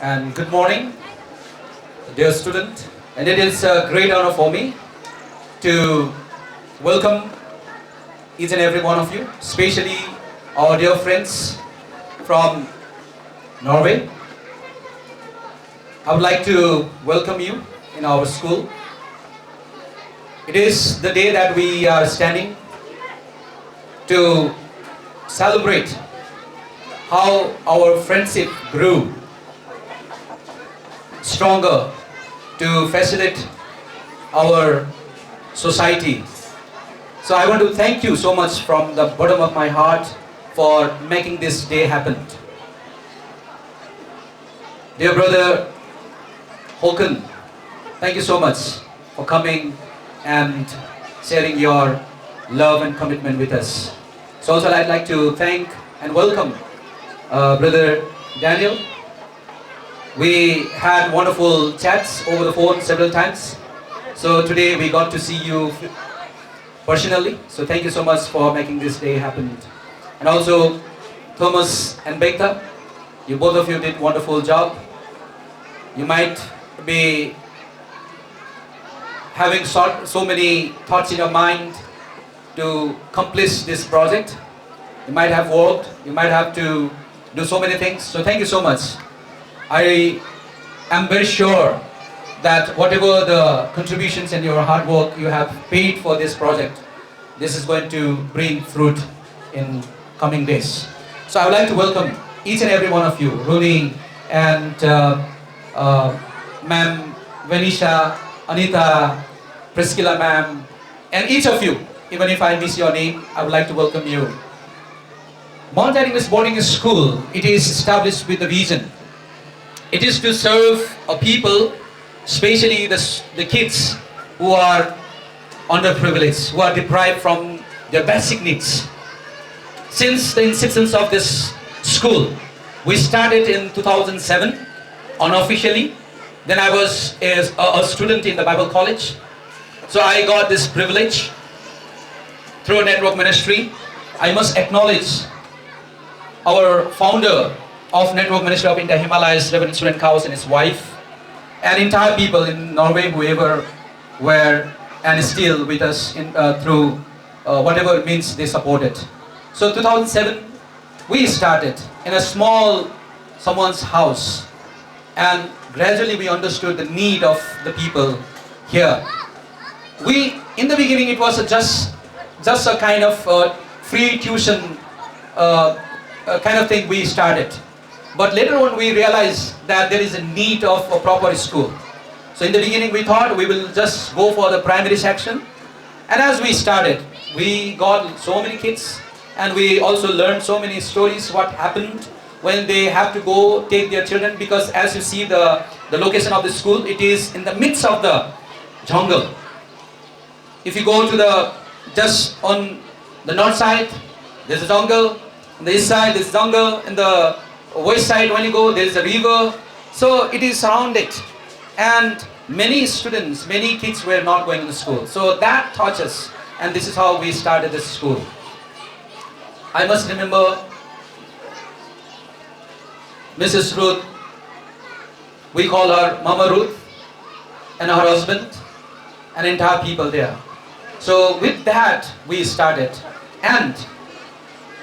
And good morning, dear student. And it is a great honor for me to welcome each and every one of you, especially our dear friends from Norway. I would like to welcome you in our school. It is the day that we are standing to celebrate how our friendship grew stronger to facilitate our society. So I want to thank you so much from the bottom of my heart for making this day happen. Dear brother Håkon, thank you so much for coming and sharing your love and commitment with us. So also I'd like to thank and welcome brother Daniel. We had wonderful chats over the phone several times. So today we got to see you personally. So thank you so much for making this day happen. And also Thomas and Bekta, you both of you did wonderful job. You might be having so many thoughts in your mind to accomplish this project. You might have worked, you might have to do so many things. So thank you so much. I am very sure that whatever the contributions and your hard work you have paid for this project, this is going to bring fruit in coming days. So I would like to welcome each and every one of you, Rooney and Ma'am Venisha, Anita, Priscilla Ma'am, and each of you, even if I miss your name, I would like to welcome you. Mount English Boarding School, it is established with a vision. It is to serve a people, especially the kids who are underprivileged, who are deprived from their basic needs. Since the inception of this school, we started in 2007 unofficially. Then I was a student in the Bible College. So I got this privilege through a network ministry. I must acknowledge our founder of Network Ministry of India Himalayas, Reverend Suren Kaus and his wife, and entire people in Norway, whoever were and still with us through whatever means they supported. So 2007, we started in a small someone's house, and gradually we understood the need of the people here. In the beginning, it was just a kind of free tuition kind of thing we started. But later on we realized that there is a need of a proper school. So in the beginning we thought we will just go for the primary section. And as we started, we got so many kids, and we also learned so many stories what happened when they have to go take their children, because as you see the location of the school, it is in the midst of the jungle. If you go to just on the north side, there's a jungle. On the east side, there's a jungle. In the west side, when you go, there is a river. So it is surrounded, and many students, many kids were not going to school. So that taught us, and this is how we started this school. I must remember Mrs. Ruth, we call her Mama Ruth, and her husband, and entire people there. So with that we started, and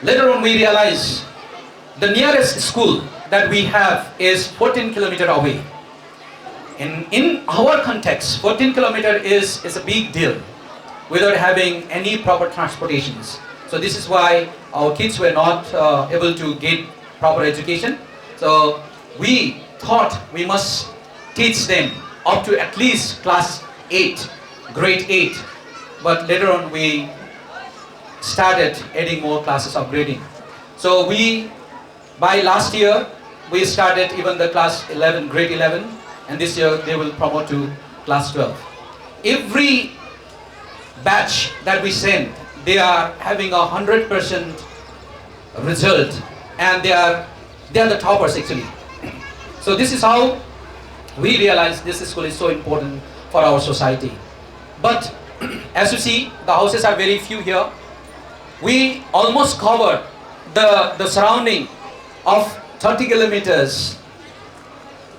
later on we realized the nearest school that we have is 14 kilometers away. In our context, 14 kilometers is a big deal without having any proper transportations. So this is why our kids were not able to get proper education. So we thought we must teach them up to at least class 8, grade 8. But later on we started adding more classes, upgrading. So by last year, we started even the class 11, grade 11, and this year they will promote to class 12. Every batch that we send, they are having 100% result, and they are the toppers actually. So this is how we realize this school is so important for our society. But as you see, the houses are very few here. We almost covered the surrounding of 30 kilometers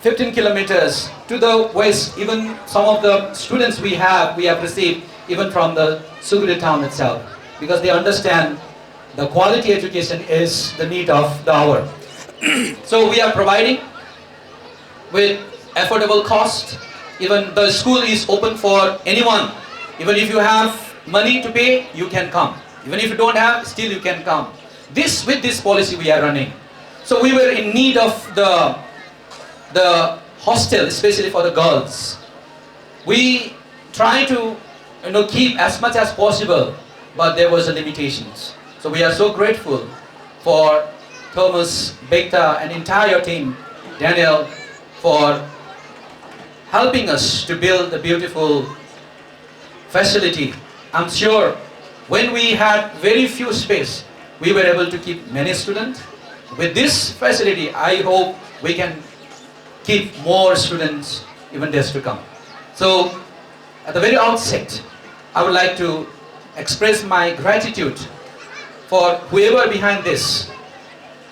15 kilometers to the west. Even some of the students we have received even from the Suguri town itself, because they understand the quality education is the need of the hour. So we are providing with affordable cost. Even the school is open for anyone. Even if you have money to pay, you can come. Even if you don't have, still you can come. With this policy we are running. So we were in need of the hostel, especially for the girls. We try to keep as much as possible, but there was a limitations. So we are so grateful for Thomas, Bekta and entire team, Daniel, for helping us to build a beautiful facility. I'm sure when we had very few space, we were able to keep many students. With this facility, I hope we can keep more students even days to come. So at the very outset, I would like to express my gratitude for whoever behind this.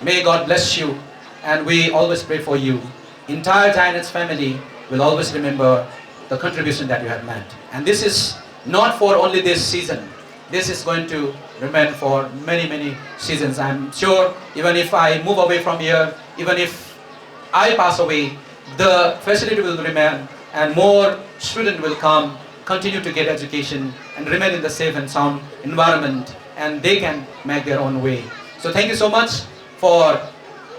May God bless you, and we always pray for you. Entire Giants family will always remember the contribution that you have made. And this is not for only this season. This is going to remain for many, many seasons. I'm sure even if I move away from here, even if I pass away, the facility will remain and more students will come, continue to get education and remain in the safe and sound environment, and they can make their own way. So thank you so much for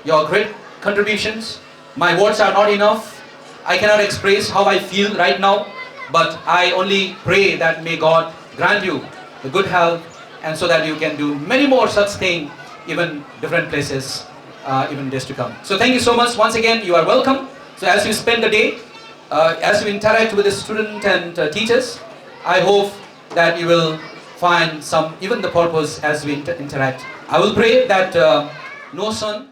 your great contributions. My words are not enough. I cannot express how I feel right now, but I only pray that may God grant you the good health, and so that you can do many more such things, even different places, even days to come. So thank you so much. Once again, you are welcome. So as you spend the day, as you interact with the student and teachers, I hope that you will find some, even the purpose as we interact. I will pray that no son